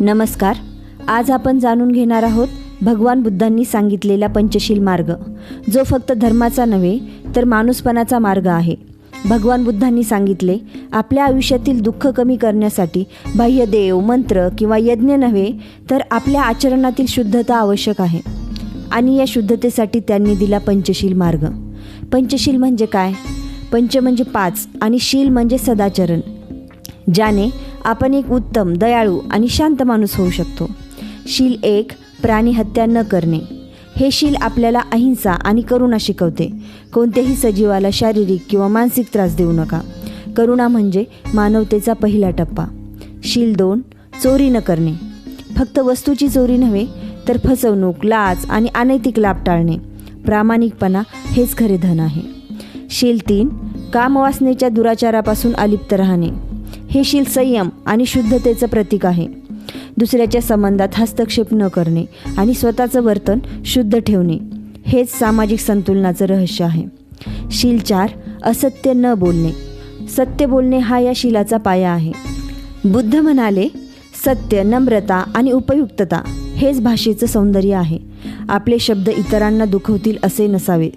नमस्कार. आज आपण जाणून घेणार आहोत भगवान बुद्धांनी सांगितलेला पंचशील मार्ग, जो फक्त धर्माचा नव्हे तर माणूसपणाचा मार्ग आहे. भगवान बुद्धांनी सांगितले, आपल्या आयुष्यातील दुःख कमी करण्यासाठी बाह्य देव, मंत्र किंवा यज्ञ नव्हे तर आपल्या आचरणातील शुद्धता आवश्यक आहे. आणि या शुद्धतेसाठी त्यांनी दिला पंचशील मार्ग. पंचशील म्हणजे काय? पंच म्हणजे 5 आणि शील म्हणजे सदाचरण, ज्याने आपण एक उत्तम, दयाळू आणि शांत माणूस होऊ शकतो. शील 1, प्राणी हत्या न करणे. हे शील आपल्याला अहिंसा आणि करुणा शिकवते. कोणत्याही सजीवाला शारीरिक किंवा मानसिक त्रास देऊ नका. करुणा म्हणजे मानवतेचा पहिला टप्पा. शील 2, चोरी न करणे. फक्त वस्तूची चोरी नव्हे तर फसवणूक, लाच आणि अनैतिक लाभ टाळणे. प्रामाणिकपणा हेच खरे धन आहे. शील 3, कामवासनेच्या दुराचारापासून अलिप्त राहणे. हे शील संयम आणि शुद्धतेचं प्रतीक आहे. दुसऱ्याच्या संबंधात हस्तक्षेप न करणे आणि स्वतःचं वर्तन शुद्ध ठेवणे हेच सामाजिक संतुलनाचं रहस्य आहे. शील 4, असत्य न बोलणे. सत्य बोलणे हा या शीलाचा पाया आहे. बुद्ध म्हणाले, सत्य, नम्रता आणि उपयुक्तता हेच भाषेचं सौंदर्य आहे. आपले शब्द इतरांना दुखवतील असे नसावे.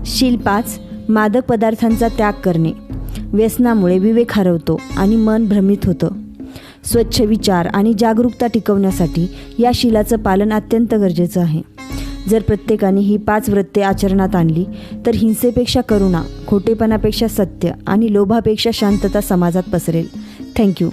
शील 5, मादक पदार्थांचा त्याग करणे. व्यसनामुळे विवेक हरवतो आणि मन भ्रमित होतं. स्वच्छ विचार आणि जागरूकता टिकवण्यासाठी या शीलाचं पालन अत्यंत गरजेचं आहे. जर प्रत्येकाने ही 5 व्रते आचरणात आणली तर हिंसेपेक्षा करुणा, खोटेपणापेक्षा सत्य आणि लोभापेक्षा शांतता समाजात पसरेल. थँक्यू.